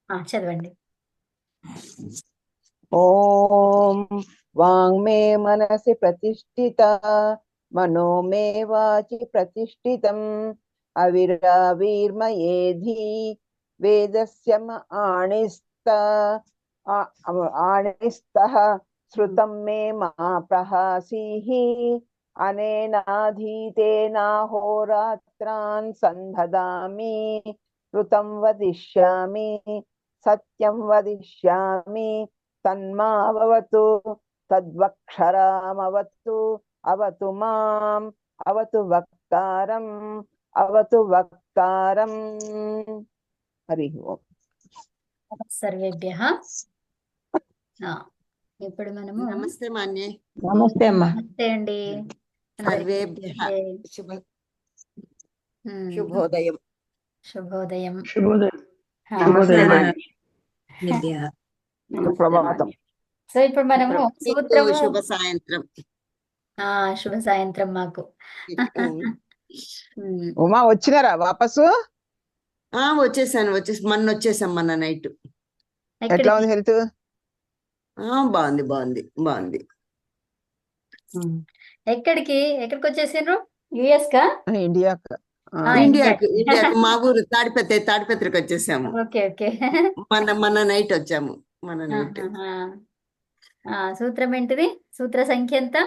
చదవండి. ఓం వాంగ్మే మనసి ప్రతిష్ఠిత మనో మే వాచి ప్రతిష్ఠితం అవిరావీర్మయేధి వేదస్య ఆణిస్తః శృతం మే మా ప్రహాసీః అనేనాధీతేనాహోరాత్రాన్ సందదామి ఋతం వదిష్యామి సత్యం వదిష్యామి తన్మావతు తద్వక్షరామవతు అవతు మాం అవతు వక్తారం అవతు వక్తారం. హరి ఓం. సర్వేభ్యః. ఇప్పుడు మనము నమస్తే మాన్యే. నమస్తే అమ్మా. నమస్తే అండి. సర్వేభ్యః శుభోదయం. శుభోదయం. సుప్రభాతం. సో ఇప్పుడు మనము సూత్రము. శుభ సాయంత్రం. శుభ సాయంత్రం మాకు. ఉమా వచ్చినారా వాపసు? వచ్చేసాను మొన్న వచ్చేసాం మొన్న నైట్. ఎట్లా ఉంది హెల్త్? బాగుంది బాగుంది బాగుంది. ఎక్కడికి వచ్చేసిండ్రు? యుఎస్ కా? ఇండియాకు మా ఊరు తాడిపత్రికి వచ్చేసాము. Okay okay. మన నైట్ వచ్చాము. మన నైట్. సూత్రం ఏంటిది? సూత్ర సంఖ్య ఎంత?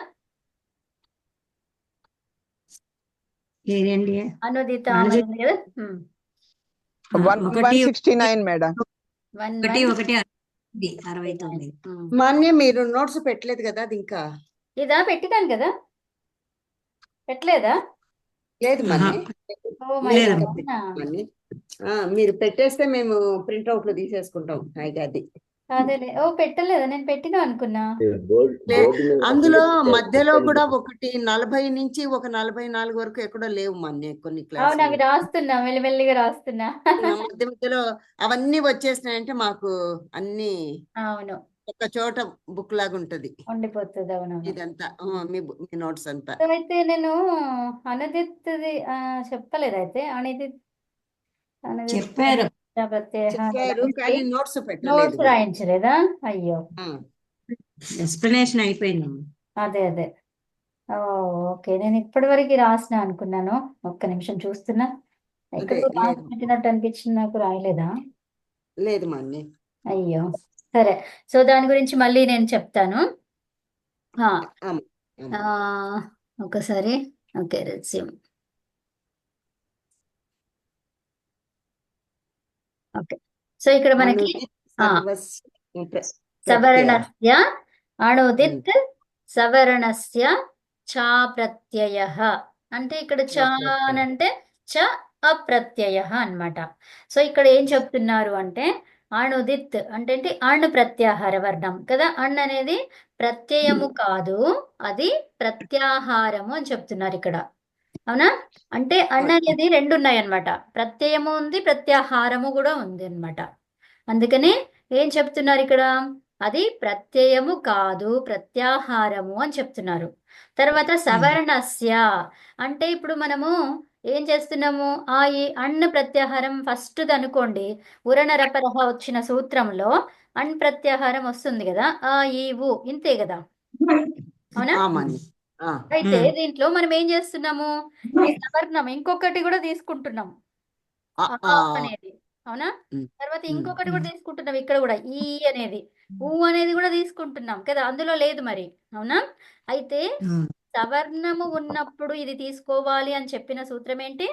అనుదిత 169 మేడం. మాన్య మీరు నోట్స్ పెట్టలేదు కదా? అది ఇంకా ఇదా పెట్టిదాను కదా? పెట్టలేదా? లేదు మీరు పెట్టేస్తే మేము ప్రింట్అవుట్ లో తీసేసుకుంటాం. అది అదేలే. పెట్టలేదా? నేను పెట్టినా అనుకున్నా. అందులో మధ్యలో కూడా ఒకటి 40 నుంచి 44 వరకు ఎక్కడో లేవు మన్నే కొన్ని అవును, అవి రాస్తున్నా, మెల్లిమెల్లిగా రాస్తున్నా. మధ్యలో అవన్నీ వచ్చేసినాయంటే మాకు అన్ని అవును ఒక చోట బుక్ లాగా ఉంటది, ఉండిపోతుంది. అవును, ఇదంతా మీ నోట్స్ అంతా. అయితే నేను అనుదిత్ది చెప్పలేదు. అయితే చెప్పారు కానీ నోట్స్ నోట్స్ రాయించలేదా? అయ్యో, ఎక్స్ప్లెనేషన్ అయిపోయింది. అదే ఓకే. నేను ఇప్పటి వరకు రాసిన అనుకున్నాను. ఒక్క నిమిషం చూస్తున్నా. ఎక్కడ పెట్టినట్టు అనిపించింది నాకు. రాయలేదా? లేదు మన్ని. అయ్యో, సరే. సో దాని గురించి మళ్ళీ నేను చెప్తాను. ఒకసారి. Okay, resume. ఓకే, సో ఇక్కడ మనకి సవర్ణస్య అణుదిత్ సవర్ణస్య చా ప్రత్యయః అంటే ఇక్కడ చా అంటే చ అప్రత్యయః అన్నమాట. సో ఇక్కడ ఏం చెప్తున్నారు అంటే అణుదిత్ అంటే అణ్ ప్రత్యాహార వర్ణం కదా. అణ్ అనేది ప్రత్యయము కాదు, అది ప్రత్యాహారము అని చెప్తున్నారు ఇక్కడ. అవునా? అంటే అణ్ అనేది రెండు ఉన్నాయి అన్నమాట. ప్రత్యయము ఉంది, ప్రత్యాహారము కూడా ఉంది అన్నమాట. అందుకని ఏం చెప్తున్నారు ఇక్కడ? అది ప్రత్యయము కాదు, ప్రత్యాహారము అని చెప్తున్నారు. తర్వాత సవర్ణస్య అంటే ఇప్పుడు మనము ఏం చేస్తున్నాము? ఈ అణ్ ప్రత్యాహారం ఫస్ట్ అనుకోండి. ఉరణరపరహ వచ్చిన సూత్రంలో అణ్ ప్రత్యాహారం వస్తుంది కదా, ఈ ఊ ఇంతే కదా. అవునా? అయితే దీంట్లో మనం ఏం చేస్తున్నాము? ఈ సవర్ణం ఇంకొకటి కూడా తీసుకుంటున్నాము అనేది. అవునా? తర్వాత ఇంకొకటి కూడా తీసుకుంటున్నాం. ఇక్కడ కూడా ఈ అనేది ఊ అనేది కూడా తీసుకుంటున్నాం కదా, అందులో లేదు మరి. అవునా? అయితే సవర్ణము ఉన్నప్పుడు ఇది తీసుకోవాలి అని చెప్పిన సూత్రం ఏంటి?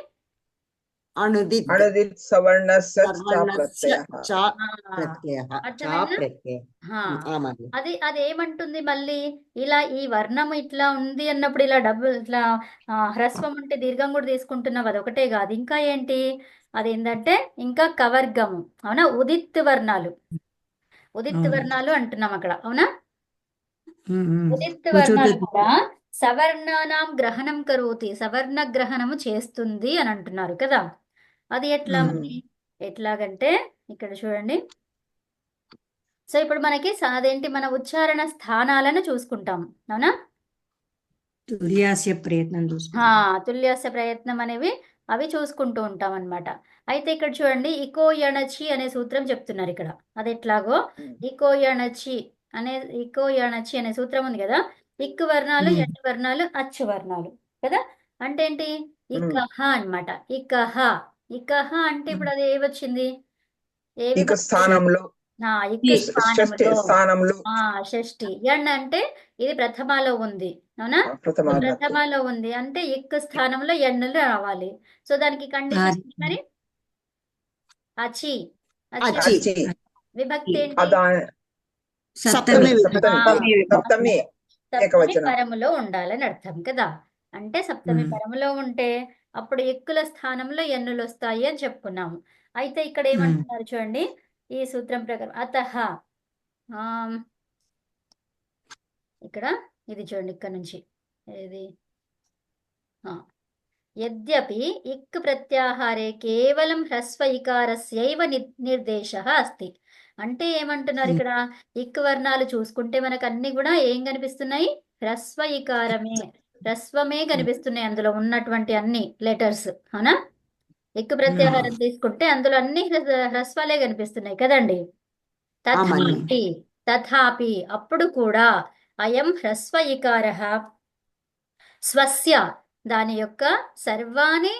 అనుదిత్ సవర్ణస్య అది ఏమంటుంది మళ్ళీ? ఇలా ఈ వర్ణము ఇట్లా ఉంది అన్నప్పుడు ఇలా ఇట్లా హ్రస్వం ఉంటే దీర్ఘం కూడా తీసుకుంటున్నావు. అది ఒకటే కాదు, ఇంకా ఏంటి? అదేంటంటే ఇంకా కవర్గము. అవునా? ఉదిత్ వర్ణాలు అంటున్నాం అక్కడ. అవునా? ఉదిత్ వర్ణాలు కూడా సవర్ణానాం గ్రహణం కరోతి, సవర్ణ గ్రహణము చేస్తుంది అని అంటున్నారు కదా. అది ఎట్లా మరి? ఎట్లాగంటే ఇక్కడ చూడండి. సో ఇప్పుడు మనకి అదేంటి, మన ఉచ్చారణ స్థానాలను చూసుకుంటాం. అవునా? తుల్యాస్య ప్రయత్నం తుల్యాస్య ప్రయత్నం అనేవి అవి చూసుకుంటూ ఉంటాం అన్నమాట. అయితే ఇక్కడ చూడండి ఇకోయణచి అనే సూత్రం చెప్తున్నారు ఇక్కడ. అది ఎట్లాగో ఇకోయణచి అనే సూత్రం ఉంది కదా. ఇక్కు వర్ణాలు, ఉమ్. ఎట్టు వర్ణాలు, అచ్చు వర్ణాలు కదా. అంటే ఏంటి? ఇకహ అన్నమాట. ఇకహ ఇకహ అంటే ఇప్పుడు అది ఏ వచ్చింది? ఏ ఇక విభక్తి? స్థానంలో ఇక్క షష్ఠి స్థానంలో. స్థానంలో షష్ఠి. ఎన్ అంటే ఇది ప్రథమాలో ఉంది, అవునా? ప్రథమ విభక్తి. ప్రథమాలో ఉంది అంటే ఇక్క స్థానంలో ఎన్నులు రావాలి. సో దానికి కండిషన్ అది. ఏంటి మరి? అచి. అచి. అచి విభక్తి ఏంటి? అదా సప్తమి సప్తమి విభక్తి. సప్తమి సప్తమి ఏకవచనం. పరములో ఉండాలని అర్థం కదా. అంటే సప్తమి ఉమ్. పరములో ఉంటే అప్పుడు ఎక్కుల స్థానంలో ఎన్నులు వస్తాయి అని చెప్పుకున్నాము. అయితే ఇక్కడ ఏమంటున్నారు చూడండి, ఈ సూత్రం ప్రకారం అతహ ఇక్కడ ఇది చూడండి, ఇక్కడ నుంచి ఇది యద్యపి ఇక్ ప్రత్యాహారే కేవలం హ్రస్వ ఇకారస్యైవ నిర్దేశः అస్తి. అంటే ఏమంటున్నారు ఇక్కడ? ఇక్ వర్ణాలు చూసుకుంటే మనకు అన్ని కూడా ఏం కనిపిస్తున్నాయి? హ్రస్వ ఇకారమే, హ్రస్వమే కనిపిస్తున్నాయి అందులో ఉన్నటువంటి అన్ని లెటర్స్, అవునా? ఇక్ ప్రత్యాహారం తీసుకుంటే అందులో అన్ని హ్రస్వాలే కనిపిస్తున్నాయి కదండి. తథాపి అప్పుడు కూడా అయం హ్రస్వ ఇకారః స్వస్య దాని యొక్క సర్వాణి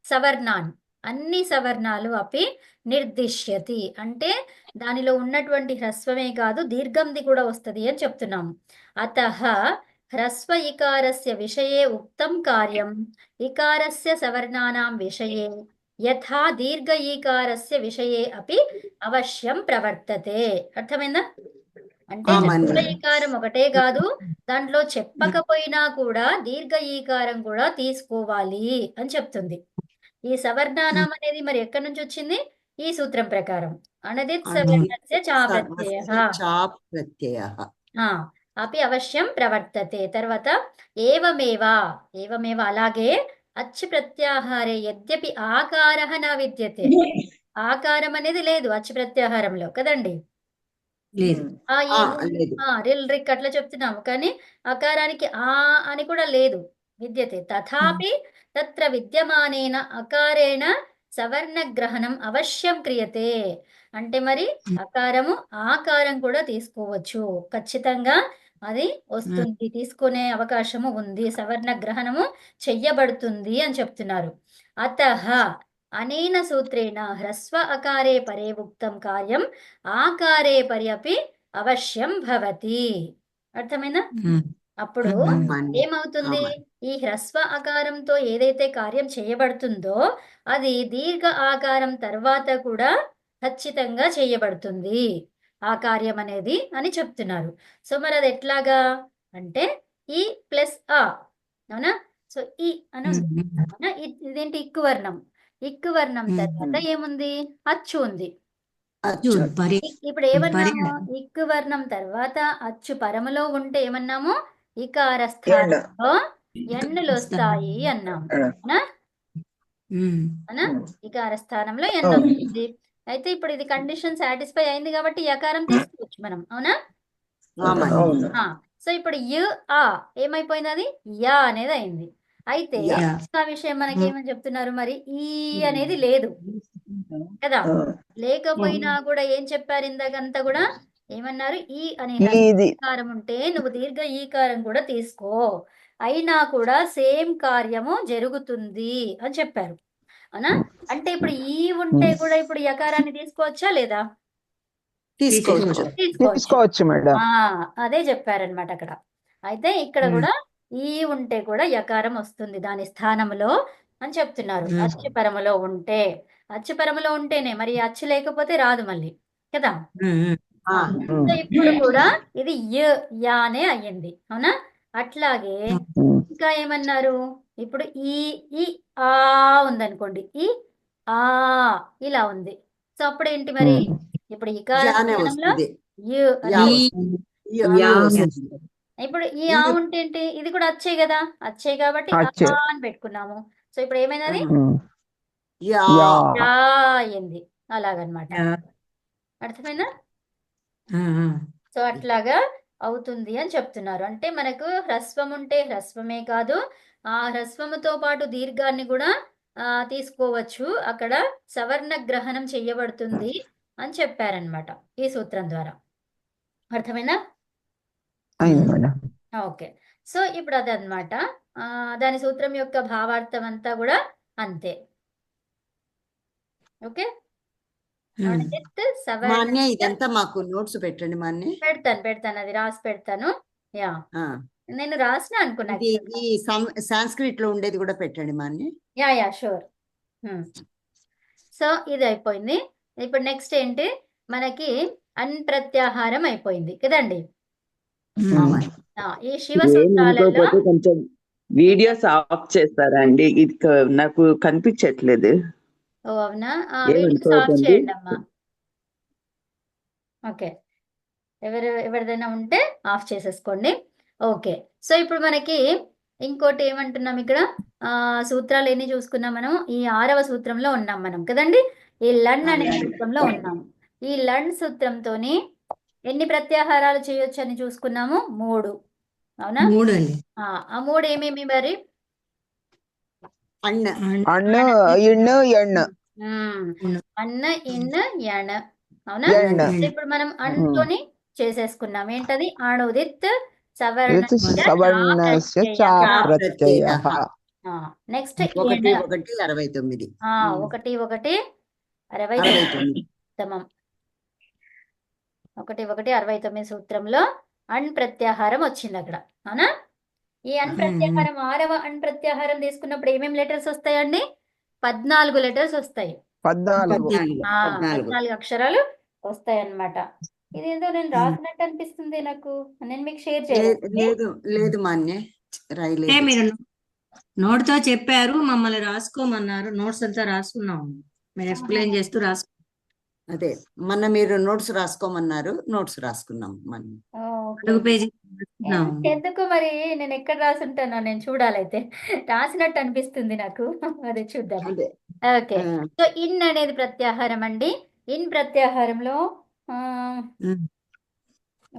సవర్ణాన్ అన్ని సవర్ణాలు అపి నిర్దిశ్యతి. అంటే దానిలో ఉన్నటువంటి హ్రస్వమే కాదు దీర్ఘంది కూడా వస్తుంది అని చెప్తున్నాము. అతః హ్రస్వ ఇకారస్య విషయే ఉక్తం కార్యం ఇకారస్య సవర్ణానాం విషయే యథా దీర్ఘ ఈకారస్య విషయే అపి అవశ్యం ప్రవర్తతే. అర్థమైందా? అంటే చతుర ఈకారం ఒకటే కాదు, దాంట్లో చెప్పకపోయినా కూడా దీర్ఘ ఈకారం కూడా తీసుకోవాలి అని చెప్తుంది. ఈ సవర్ణానం అనేది మరి ఎక్కడి నుంచి వచ్చింది? ఈ సూత్రం ప్రకారం అనదిత్ సవర్ణస్య చా ప్రత్యయః అపి అవశ్యం ప్రవర్తతే. తర్వాత ఏవమేవ అలాగే అచ్చు ప్రత్యాహారే యద్యపి ఆకారః న విద్యతే. ఆకారం అనేది లేదు అచ్చు ప్రత్యాహారంలో కదండి. లేదు. రిల్ రిక్ అట్లా చెప్తున్నాము, కానీ అకారానికి అని కూడా లేదు. విద్యతే తథాపి తత్ర విద్యమానేన అకారేణ సవర్ణ గ్రహణం అవశ్యం క్రియతే. అంటే మరి అకారము ఆకారం కూడా తీసుకోవచ్చు, ఖచ్చితంగా అది వస్తుంది, తీసుకునే అవకాశము ఉంది, సవర్ణ గ్రహణము చెయ్యబడుతుంది అని చెప్తున్నారు. అతః అనేన సూత్రేణ హ్రస్వ అకారే పరే ఉక్తం కార్యం ఆకారే పరి అపి అవశ్యం భవతి. అర్థమైందా? అప్పుడు ఏమవుతుంది? ఈ హ్రస్వ ఆకారంతో ఏదైతే కార్యం చేయబడుతుందో అది దీర్ఘ ఆకారం తర్వాత కూడా ఖచ్చితంగా చేయబడుతుంది ఆ కార్యం అనేది అని చెప్తున్నారు. సో మరి అది ఎట్లాగా అంటే ఈ ప్లస్ అవునా? సో ఈ అని ఉంది, అవునా? ఇదేంటి? ఇక్కు వర్ణం. ఇక్కు వర్ణం తర్వాత ఏముంది? అచ్చు ఉంది. ఇప్పుడు ఏమన్నాము? ఇక్కు వర్ణం తర్వాత అచ్చు పరములో ఉంటే ఏమన్నాము? ఇకార స్థానంలో ఎన్నులు వస్తాయి అన్నాము, అవునా? ఇకార స్థానంలో ఎన్ను వస్తుంది. అయితే ఇప్పుడు ఇది కండిషన్ సాటిస్ఫై అయింది కాబట్టి యకారం తీసుకోవచ్చు మనం, అవునా? సో ఇప్పుడు ఏమైపోయింది? అది యా అనేది అయింది. అయితే ఆ విషయం మనకి ఏమని చెప్తున్నారు మరి? ఈ అనేది లేదు కదా. లేకపోయినా కూడా ఏం చెప్పారు ఇందాకంతా కూడా? ఏమన్నారు? ఈ అనే ఈకారం ఉంటే నువ్వు దీర్ఘ ఈకారం కూడా తీసుకో, అయినా కూడా సేమ్ కార్యము జరుగుతుంది అని చెప్పారు, అవునా? అంటే ఇప్పుడు ఈ ఉంటే కూడా ఇప్పుడు యకారాన్ని తీసుకోవచ్చా లేదా? తీసుకోవచ్చు మేడం. అదే చెప్పారనమాట అక్కడ. అయితే ఇక్కడ కూడా ఈ ఉంటే కూడా యకారం వస్తుంది దాని స్థానంలో అని చెప్తున్నారు. అచ్చు పరములో ఉంటే, అచ్చు పరములో ఉంటేనే మరి, అచ్చు లేకపోతే రాదు మళ్ళీ కదా. సో ఇప్పుడు కూడా ఇది యానే అయ్యింది, అవునా? అట్లాగే ఇంకా ఏమన్నారు? ఇప్పుడు ఈ ఉందనుకోండి, ఈ ఇలా ఉంది. సో అప్పుడు ఏంటి మరి? ఇప్పుడు ఇకార స్థానంలో ఇప్పుడు ఈ ఉంటే ఏంటి? ఇది కూడా అచ్చే కదా, అచ్చే కాబట్టి అని పెట్టుకున్నాము. సో ఇప్పుడు ఏమైనది? అయింది, అలాగనమాట. అర్థమైందా? సో అట్లాగా అవుతుంది అని చెప్తున్నారు. అంటే మనకు హ్రస్వం ఉంటే హ్రస్వమే కాదు, ఆ హ్రస్వముతో పాటు దీర్ఘాన్ని కూడా తీసుకోవచ్చు, అక్కడ సవర్ణ గ్రహణం చెయ్యబడుతుంది అని చెప్పారనమాట ఈ సూత్రం ద్వారా. అర్థమైనా? అయింది మేడం. ఓకే. సో ఇప్పుడు అదనమాట. దాని సూత్రం యొక్క భావార్థం అంతా కూడా అంతే. ఓకే. అణిదిత్ మా సవర్ణ అన్నయ్య ఇదంతా మాకు నోట్స్ పెట్టండి మా అన్నయ్య. పెడతాను, అది రాసి పెడతాను. యా, ఆ, నేను రాసిన అనుకున్నా ఇది actually. ఈ సాంస్క్రిట్ లో ఉండేది కూడా పెట్టండి మా అన్నయ్య. Yeah sure. సో ఇది అయిపోయింది. ఇప్పుడు నెక్స్ట్ ఏంటి, మనకి అన్ప్రత్యాహారం అయిపోయింది కదండి. ఈ శివ సూత్రాలలో ఏమనుకోకపోతే కొంచెం వీడియోస్ ఆఫ్ చేస్తారా అండి? ఇది నాకు కనిపించట్లేదు. ఓ అవునా, వీడియోస్ ఆఫ్ ఏమనుకోకండి. చేయండి అమ్మా. ఓకే, ఎవరిదైనా ఉంటే ఆఫ్ చేసేసుకోండి. ఓకే. సో ఇప్పుడు మనకి ఇంకోటి ఏమంటున్నాం ఇక్కడ, సూత్రాలు ఎన్ని చూసుకున్నాం మనం? ఈ 6వ సూత్రంలో ఉన్నాం మనం కదండి. ఈ లన్ అనే సూత్రంలో ఉన్నాం. ఈ లన్ సూత్రంతోని ఎన్ని ప్రత్యాహారాలు చేయొచ్చు అని చూసుకున్నాము? 3. అవునా? 3 అండి. ఆ 3 ఏమేమి మరి? అన్న అన్ను ఇన్ను ఎన్ను అన్న ఇన్ యణ. అవునా? ఎన్ను ఇప్పుడు మనం అన్తోని చేసేసుకున్నాం. ఏంటది? అణుదిత్ రిత్ సవర్ణస్య సవర్ణస్య చ ప్రత్యయః. నెక్స్ట్ 1 1 69. 1 1 69. 69. ఉత్తమం. 1 1 69 సూత్రంలో అణ్ ప్రత్యాహారం వచ్చింది అక్కడ. అవునా? ఈ అణ్ ప్రత్యాహారం 6వ అణ్ ప్రత్యాహారం తీసుకున్నప్పుడు ఏమేమి లెటర్స్ వస్తాయండి? 14 లెటర్స్ వస్తాయి. 14. 14 అక్షరాలు వస్తాయి అన్నమాట. ఇదేదో నేను రాసినట్టు అనిపిస్తుంది నాకు. నేను మీకు షేర్ చేయలేదు. లేదు లేదు మా అన్నయ్య అంటే రాయలేదు. మీరు నోట్ తో చెప్పారు, మమ్మల్ని రాసుకోమన్నారు. నోట్స్ అంతా రాసుకున్నాం. మీరు ఎక్స్ప్లెయిన్ చేస్తూ రాసుకున్నాం. అదే మొన్న మీరు నోట్స్ రాసుకోమన్నారు, నోట్స్ రాసుకున్నాం మనం. ఓకే. అడుగు పేజీ రాసుకున్నాం. ఎందుకు మరి నేను ఎక్కడ రాసుంటానో నేను చూడాలైతే. రాసినట్టు అనిపిస్తుంది నాకు. అది చూద్దాం. అదే ఓకే. సో ఇన్ అనేది ప్రత్యాహారం అండి. ఇన్ ప్రత్యాహారంలో ఉమ్.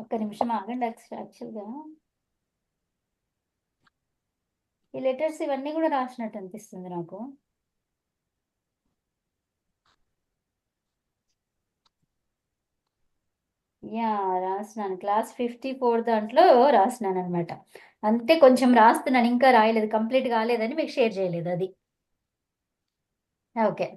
ఒక్క నిమిషం ఆగండి. యాక్చువల్గా ఈ లెటర్స్ ఇవన్నీ కూడా రాసినట్టు అనిపిస్తుంది నాకు. యా, రాసినాను. క్లాస్ 54 దాంట్లో రాసినాను అనమాట. అంటే కొంచెం రాస్తున్నాను, ఇంకా రాయలేదు, కంప్లీట్ కాలేదని మీకు షేర్ చేయలేదు అది. ఓకే.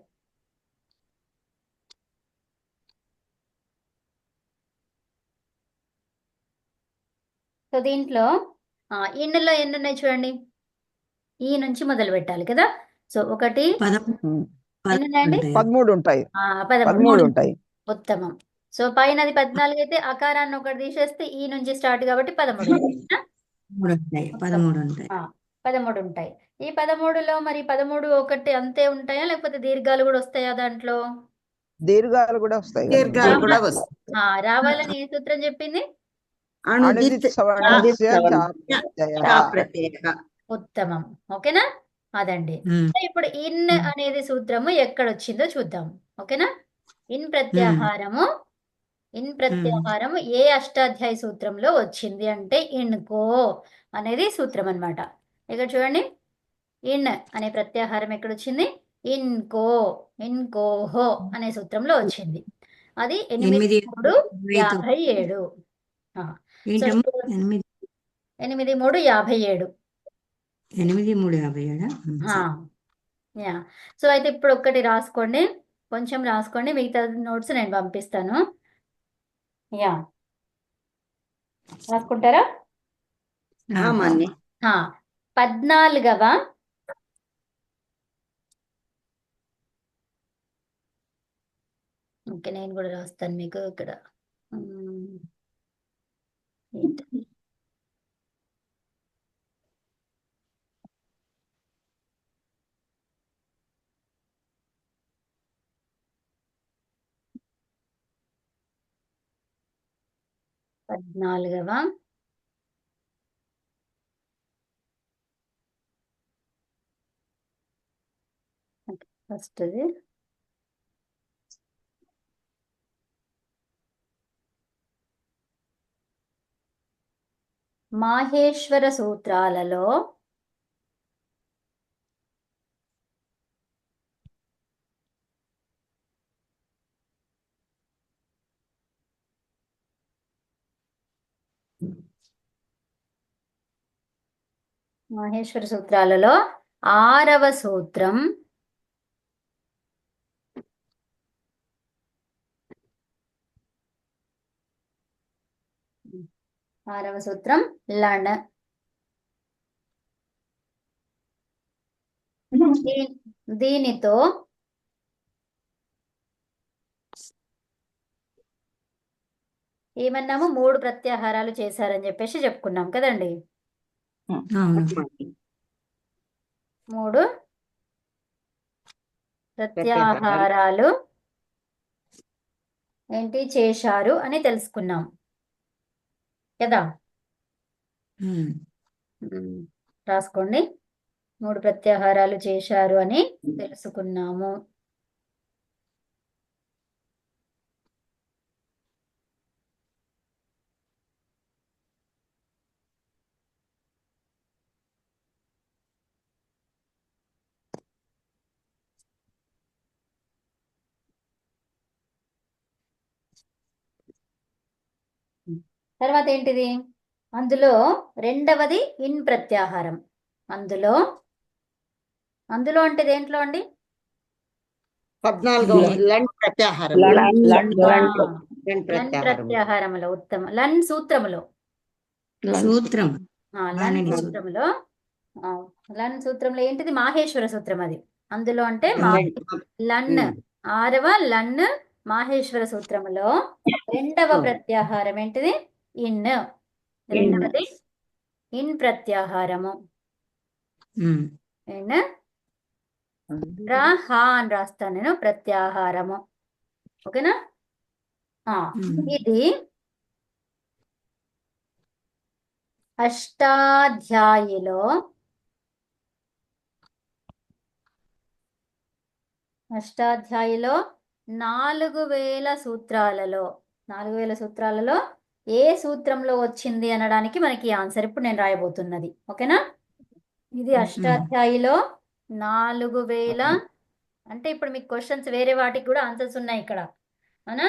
సో దీంట్లో ఇన్నులో ఎన్ని ఉన్నాయి చూడండి. ఈ నుంచి మొదలు పెట్టాలి కదా. సో 1 ఎన్ని ఉన్నాయండి? 13 ఉంటాయి. 13 13 ఉంటాయి. ఉత్తమం. సో పైన అది 14 అయితే ఆకారాన్ని ఒకటి తీసేస్తే ఈ నుంచి స్టార్ట్ కాబట్టి 13. 13 ఉంటాయి. 13 ఉంటాయి. ఈ 13లో మరి 13 ఒకటి అంతే ఉంటాయా, లేకపోతే దీర్ఘాలు కూడా వస్తాయా దాంట్లో? దీర్ఘాలు కూడా వస్తాయి కదా. దీర్ఘాలు కూడా వస్తాయి. రావాలని ఏ సూత్రం చెప్పింది? అణుదిత్ సవర్ణస్య చ ప్రత్యయః. ప్రత్యేక. ఉత్తమం. ఓకేనా? అదండి. సో ఇప్పుడు ఇన్ అనేది సూత్రము ఎక్కడ వచ్చిందో చూద్దాం. ఓకేనా? ఇన్ ప్రత్యాహారము ఏ అష్టాధ్యాయ సూత్రంలో వచ్చింది అంటే ఇన్కో అనేది సూత్రం అన్నమాట. ఇక్కడ చూడండి, ఇన్ అనే ప్రత్యాహారం ఎక్కడ వచ్చింది? ఇన్కోహో అనే సూత్రంలో వచ్చింది. అది 8 3 57. 8 3 57. 8 3 57. యా. సో అయితే ఇప్పుడు ఒక్కటి రాసుకోండి, కొంచెం రాసుకోండి, మిగతా నోట్స్ నేను పంపిస్తాను. యా, రాసుకుంటారా? 14వ ఓకే, నేను కూడా రాస్తాను మీకు ఇక్కడ. ఏంటది? పద్నాలుగవ ఫస్ట్ది మాహేశ్వర సూత్రాలలో మాహేశ్వర సూత్రాలలో 6వ సూత్రం లణ. దీనితో ఏమన్నాము 3 ప్రత్యాహారాలు చేశారని చెప్పేసి చెప్పుకున్నాం కదండి. అవును 3 ప్రత్యాహారాలు ఏంటి చేశారు అని తెలుసుకున్నాం కదా. ఉమ్. రాసుకోండి. 3 ప్రత్యాహారాలు చేశారు అని తెలుసుకున్నాము. తర్వాత ఏంటిది? అందులో రెండవది ఇన్ ప్రత్యాహారం. అందులో అంటే దేంట్లో అండి? 14వ లండ్ ప్రత్యాహారం. లండ్ లండ్ లన్ ప్రత్యాహారం. ప్రత్యాహారములో ఉత్తమ లన్ సూత్రములో సూత్రం లన్ లణని సూత్రంలో లన్ సూత్రంలో ఏంటిది? మాహేశ్వర సూత్రం అది. అందులో అంటే లన్ 6వ లన్ మాహేశ్వర సూత్రములో రెండవ ప్రత్యాహారం ఏంటిది? ఇన్. రెండవది ఇన్ ప్రత్యాహారము. ఉమ్. ఇన్ హా అని రాస్తాను నేను, ప్రత్యాహారము. ఓకేనా? ఇది అష్టాధ్యాయిలో 4000 సూత్రాలలో 4000 సూత్రాలలో ఏ సూత్రంలో వచ్చింది అనడానికి మనకి ఆన్సర్ ఇప్పుడు నేను రాయబోతున్నది. ఓకేనా? ఇది అష్టాధ్యాయిలో 4000 అంటే ఇప్పుడు మీకు క్వశ్చన్స్ వేరే వాటికి కూడా ఆన్సర్స్ ఉన్నాయి ఇక్కడ. అవునా?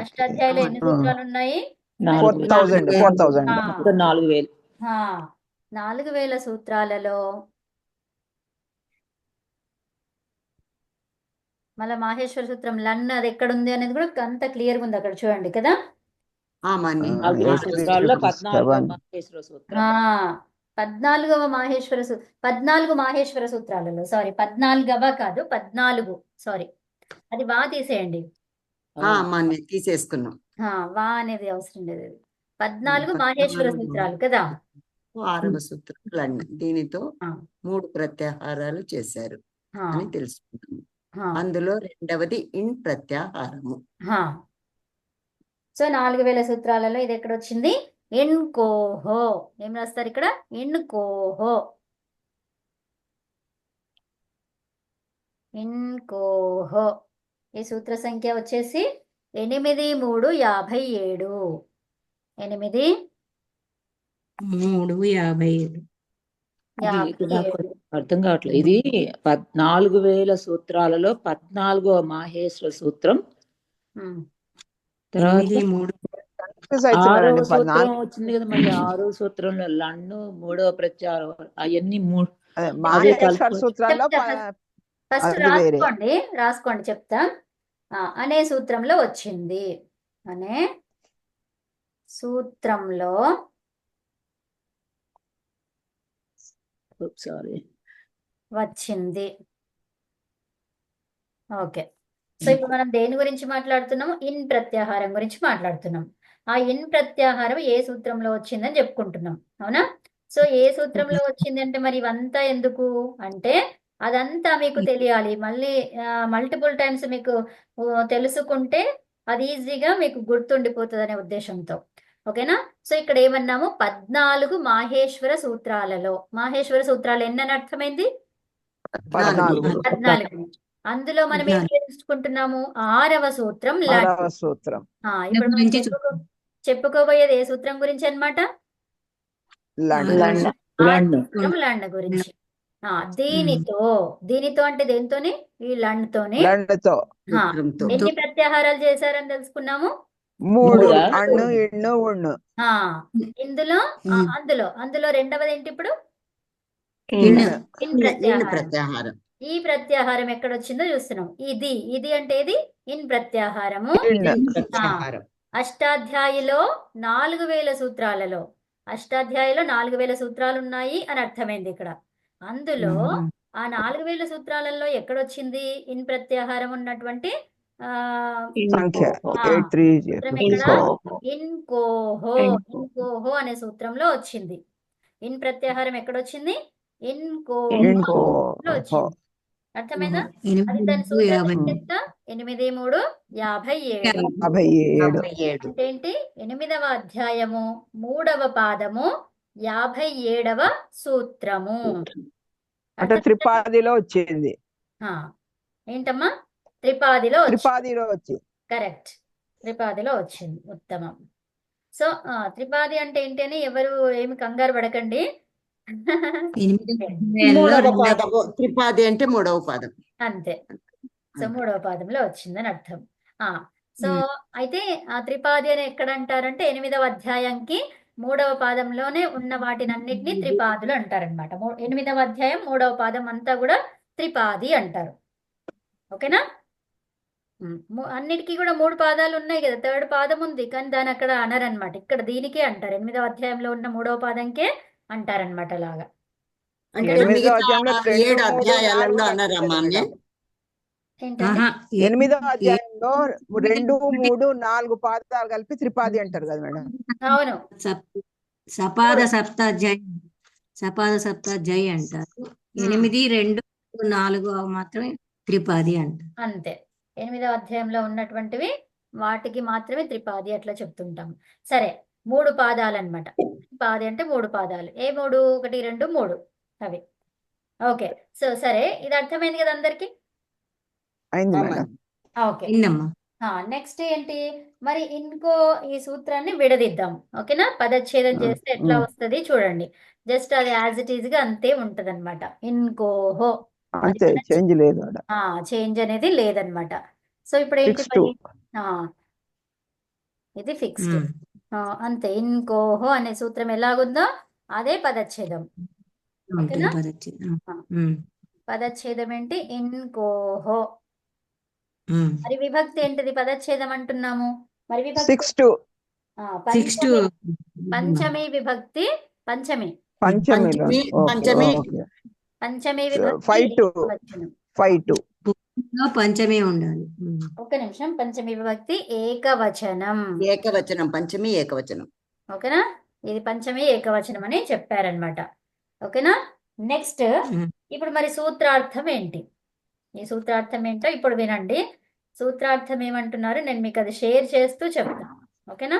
అష్టాధ్యాయిలో ఎన్ని సూత్రాలు ఉన్నాయి? 4000 4000 4000 సూత్రాలలో మళ్ళీ మాహేశ్వర సూత్రం లన్ అది ఎక్కడ ఉంది అనేది కూడా అంత క్లియర్గా ఉంది అక్కడ చూడండి కదా. సూత్రాల్లో 14వ మాహేశ్వర సూత్రం. 14వ మాహేశ్వర 14 మాహేశ్వర సూత్రాలలో, సారీ 14వ కాదు 14, సారీ అది వా తీసేయండి. తీసేసుకున్నాం. వా అనేది అవసరం లేదు. 14 మాహేశ్వర సూత్రాలు కదా. 6వ సూత్రం లండ్. దీనితో 3 ప్రత్యాహారాలు చేశారు అని తెలుసుకున్నాము. అందులో రెండవది ఇన్ ప్రత్యాహారము. సో 4000 సూత్రాలలో ఇది ఎక్కడ వచ్చింది? ఎన్కోహో. ఏం రాస్తారు ఇక్కడ? ఎన్కోహో. ఎన్కోహో. ఈ సూత్ర సంఖ్య వచ్చేసి 8357. 8357. అర్థం కావట్లేదు. ఇది 4000 సూత్రాలలో 14వ మాహేశ్వర సూత్రం. తర్వాత 6వ సూత్రం వచ్చింది కదా. మళ్ళీ 6వ సూత్రంలో లన్ను 3వ ప్రత్యాహారం అవన్నీ మాహేశ్వర సూత్రాల్లో ఫస్ట్ రాసుకోండి చెప్తా. అనే సూత్రంలో వచ్చింది. అనే సూత్రంలో వచ్చింది. ఓకే. సో ఇప్పుడు మనం దేని గురించి మాట్లాడుతున్నాము? ఇన్ ప్రత్యాహారం గురించి మాట్లాడుతున్నాం. ఆ ఇన్ ప్రత్యాహారం ఏ సూత్రంలో వచ్చిందని చెప్పుకుంటున్నాం. అవునా? సో ఏ సూత్రంలో వచ్చింది అంటే మరి ఇవంతా ఎందుకు అంటే అదంతా మీకు తెలియాలి. మళ్ళీ మల్టిపుల్ టైమ్స్ మీకు తెలుసుకుంటే అది ఈజీగా మీకు గుర్తుండిపోతుంది అనే ఉద్దేశంతో. ఓకేనా? సో ఇక్కడ ఏమన్నాము? 14 మాహేశ్వర సూత్రాలలో. మాహేశ్వర సూత్రాలు ఎన్నని అర్థమైంది? 14. అందులో మనం ఏం తెలుసుకుంటున్నాము? 6వ సూత్రం సూత్రం. ఇప్పుడు మనం చెప్పుకోబోయేది ఏ సూత్రం గురించి అన్నమాట? లండ్ గురించి. దీనితో అంటే దేనితోని? ఈ లండ్ తోని ఎన్ని ప్రత్యాహారాలు చేశారని తెలుసుకున్నాము? 3. ఇందులో అందులో రెండవది ఏంటి ఇప్పుడు? ఇన్ ఇన్ ఇన్ ప్రత్యాహారం. ప్రత్యాహారం. ఈ ప్రత్యాహారం ఎక్కడ వచ్చిందో చూస్తున్నాం. ఇది అంటే ఏది? ఇన్ ప్రత్యాహారము. ఇన్ ఇన్ ప్రత్యాహారం. అష్టాధ్యాయిలో 4000 సూత్రాలలో 4000 సూత్రాలు ఉన్నాయి అని అర్థమైంది ఇక్కడ. అందులో ఆ 4000 సూత్రాలలో ఎక్కడొచ్చింది ఇన్ ప్రత్యాహారం ఉన్నటువంటి సంఖ్య ఆ, 830. సూత్రం ఎక్కడ? ఇన్కోహో. ఇన్కోహో అనే సూత్రంలో వచ్చింది. ఇన్ ప్రత్యాహారం ఎక్కడొచ్చింది? ఇన్కోహో ఇంకో లో వచ్చింది. అర్థమైందా? అది 8 దాని సూత్రం 50. ఎంత? 8 3 57. 57. 57. అంటే ఏంటి? 8వ అధ్యాయము 3వ పాదము 57వ సూత్రము. అంటే త్రిపాదిలో వచ్చింది. ఆ, ఏంటమ్మా? త్రిపాదిలో వచ్చింది. త్రిపాదిలో వచ్చింది. కరెక్ట్, త్రిపాదిలో వచ్చింది. ఉత్తమం. సో త్రిపాది అంటే ఏంటి అని ఎవరు ఏమి కంగారు పడకండి. 8 మూడవ అధ్యాయంలో పాదము. త్రిపాది అంటే మూడవ పాదం. అంతే. సో 3వ పాదంలో వచ్చిందని అర్థం. సో అయితే ఆ త్రిపాది అని ఎక్కడ అంటారంటే 8వ అధ్యాయంకి 3వ పాదంలోనే ఉన్న వాటినన్నిటినీ త్రిపాదులు అంటారనమాట. 8వ అధ్యాయం 3వ పాదం అంతా కూడా త్రిపాది అంటారు. ఓకేనా? అన్నిటికీ కూడా 3 పాదాలు ఉన్నాయి కదా, 3rd పాదం ఉంది, కానీ దాని అక్కడ అనరనమాట. ఇక్కడ దీనికే అంటారు. 8వ అధ్యాయంలో ఉన్న 3వ పాదంకే అంటారనమాట అలాగా. అంటే ఎనిమిదో మిగతా అధ్యాయంలో 2, 7 3, అధ్యాయాలలో 4 అనరమ్మా అన్య? ఏంటంటే 8వ అధ్యాయంలో 2, 3, 4 పాదాలు కలిపి త్రిపాది అంటారు కదా మేడం. అవును. సపాద సప్తాధ్యాయి అంటారు. 8, 2, 4 మాత్రమే త్రిపాది అంటారు. అంతే. 8వ అధ్యాయంలో ఉన్నటువంటివి వాటికి మాత్రమే త్రిపాది అట్లా చెప్తుంటాం. సరే, 3 పాదాలు అనమాట. పాది అంటే 3 పాదాలు. ఏ 3? 1 2 3 అవి. ఓకే. సో సరే, ఇది అర్థమైంది కదా అందరికి? అయింది మేడం. ఓకే. విన్నమ్మా. నెక్స్ట్ ఏంటి మరి? ఇంకో ఈ సూత్రాన్ని విడదిద్దాం. ఓకేనా? పదచ్ఛేదం చేస్తే ఎట్లా వస్తుంది చూడండి. జస్ట్ అది యాజ్ ఇట్ ఈజ్ గా అంతే ఉంటది అనమాట. ఇన్కోహో అంతే, చేంజ్ లేదు ఆడ. చేంజ్ అనేది లేదనమాట. సో ఇప్పుడు ఏంటి Fixed. మరి? ఇది ఫిక్స్డ్. అంతే. ఇన్కోహో అనే సూత్రం ఎలాగుందో అదే పదచ్ఛేదం. ఓకేనా? పదచ్ఛేదం ఏంటి? ఇన్కోహో. మరి విభక్తి ఏంటిది? పదచ్ఛేదం అంటున్నాము. మరి విభక్తి 6 పంచమి విభక్తి. పంచమి విభక్తి 5 ఏకవచనం. 5 పంచమే ఉండాలి. ఒక్క నిమిషం. పంచమి విభక్తి ఏకవచనం. ఏకవచనం. పంచమి ఏకవచనం. ఓకేనా? ఇది పంచమి ఏకవచనం అని చెప్పారనమాట. ఓకేనా? నెక్స్ట్ ఇప్పుడు మరి సూత్రార్థం ఏంటి? ఈ సూత్రార్థం ఏంటో ఇప్పుడు వినండి. సూత్రార్థం ఏమంటున్నారు నేను మీకు అది షేర్ చేస్తూ చెప్తాను. ఓకేనా?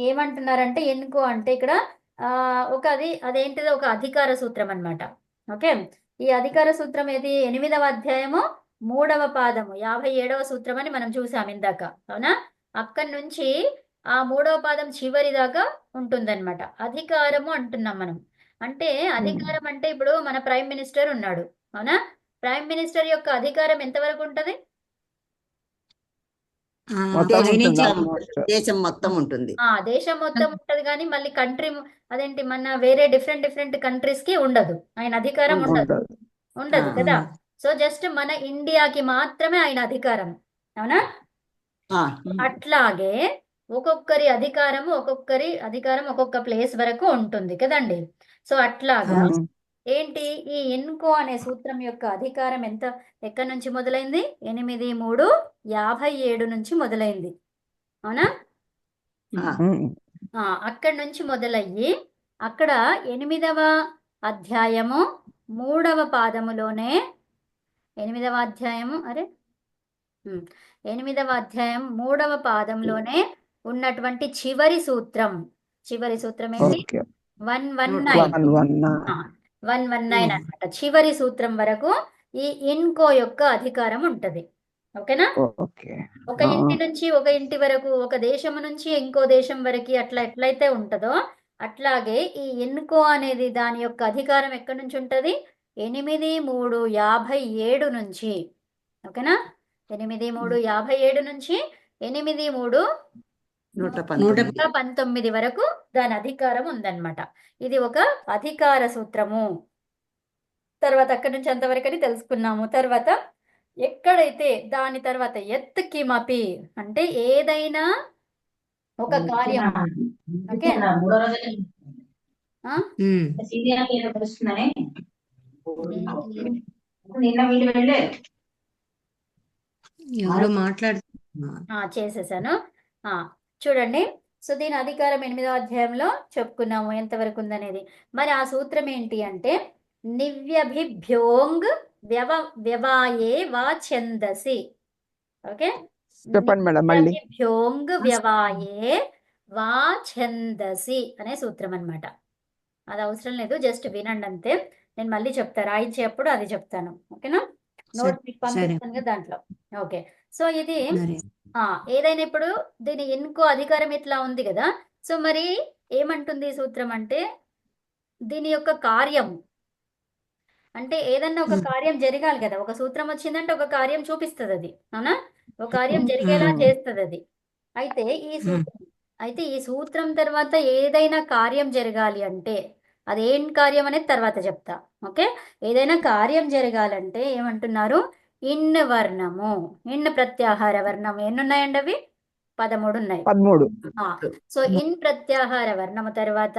ఏమంటున్నారంటే ఎన్కో అంటే ఇక్కడ అదేంటిదో ఒక అధికార సూత్రం అన్నమాట. ఓకే, ఈ అధికార సూత్రం ఏది? 8వ అధ్యాయము 3వ పాదము 57వ సూత్రం అని మనం చూసాం ఇందాక. అవునా? అక్కడి నుంచి ఆ 3వ పాదం చివరి దాకా ఉంటుందన్నమాట. అధికారము అంటున్నాం మనం. అంటే అధికారం అంటే ఇప్పుడు మన ప్రైమ్ మినిస్టర్ ఉన్నాడు. అవునా? ప్రైమ్ మినిస్టర్ యొక్క అధికారం ఎంతవరకు ఉంటది? దేశం మొత్తం ఉంటుంది. దేశం మొత్తం ఉంటది, కానీ మళ్ళీ కంట్రీ అదేంటి మన వేరే డిఫరెంట్ కంట్రీస్ కి ఉండదు. ఆయన అధికారం ఉండదు కదా. సో జస్ట్ మన ఇండియాకి మాత్రమే ఆయన అధికారం. అవునా? అట్లాగే ఒక్కొక్కరి అధికారం ఒక్కొక్క ప్లేస్ వరకు ఉంటుంది కదండి. సో అట్లాగా ఏంటి ఈ ఎన్కో అనే సూత్రం యొక్క అధికారం ఎక్కడి నుంచి మొదలైంది? 8 3 57 నుంచి మొదలైంది. అవునా? అక్కడి నుంచి మొదలయ్యి అక్కడ 8వ అధ్యాయము 3వ పాదములోనే 8వ అధ్యాయం 3వ పాదంలోనే ఉన్నటువంటి చివరి సూత్రం ఏంటి? 119 అన్నమాట. చివరి సూత్రం వరకు ఈ ఇన్కో యొక్క అధికారం ఉంటది. ఓకేనా? ఒక ఇంటి నుంచి ఒక ఇంటి వరకు, ఒక దేశం నుంచి ఇంకో దేశం వరకు అట్లా ఎట్లయితే ఉంటదో అట్లాగే ఈ ఎన్కో అనేది దాని యొక్క అధికారం ఎక్కడి నుంచి ఉంటది? 8 3 57 నుంచి. ఓకేనా? 8 3 57 నుంచి 8 3 నూట 119 వరకు దాని అధికారం ఉందన్నమాట. ఇది ఒక అధికార సూత్రము. తర్వాత అక్కడి నుంచి అంతవరకు అని తెలుసుకున్నాము. తర్వాత ఎక్కడైతే దాని తర్వాత ఎత్ కిమపి అంటే ఏదైనా ఒక కార్యం, ఓకే, ఆ? ఎవరో మాట్లాడుతున్నారు. చేసేసాను. చూడండి, సో దీని అధికారం 8వ అధ్యాయంలో చెప్పుకున్నాము ఎంతవరకు ఉందనేది. మరి ఆ సూత్రం ఏంటి అంటే నివ్యభిభ్యోంగ్ వ్యవాయే వా ఛందసి. ఓకే, చెప్పండి మేడం మళ్ళీ. నివ్యభిభ్యోంగ్ వ్యవాయే వా ఛందసి అనే సూత్రం అన్నమాట. అది అవసరం లేదు, జస్ట్ వినండి అంతే. నేను మళ్ళీ చెప్తా, రాయించేప్పుడు అది చెప్తాను. ఓకేనా, నోట్ మీకు పంపిస్తాను కదా దాంట్లో. ఓకే, సో ఇది సరే. ఏదైనా ఇప్పుడు దీని ఇంకో అధికారం ఇట్లా ఉంది కదా. సో మరి ఏమంటుంది ఈ సూత్రం అంటే దీని యొక్క కార్యం అంటే ఏదన్నా ఒక కార్యం జరగాలి కదా. ఒక సూత్రం వచ్చిందంటే ఒక కార్యం చూపిస్తుంది అది, అవునా, ఒక కార్యం జరిగేలా చేస్తుంది అది. అయితే ఈ సూత్రం తర్వాత ఏదైనా కార్యం జరగాలి అంటే అదేం కార్యం అనేది తర్వాత చెప్తా. ఓకే, ఏదైనా కార్యం జరగాలంటే ఏమంటున్నారు, ఇన్ వర్ణము, ఇన్ ప్రత్యాహార వర్ణము ఎన్ని ఉన్నాయండి? అవి 13 ఉన్నాయి. 13. సో ఇన్ ప్రత్యాహార వర్ణము తర్వాత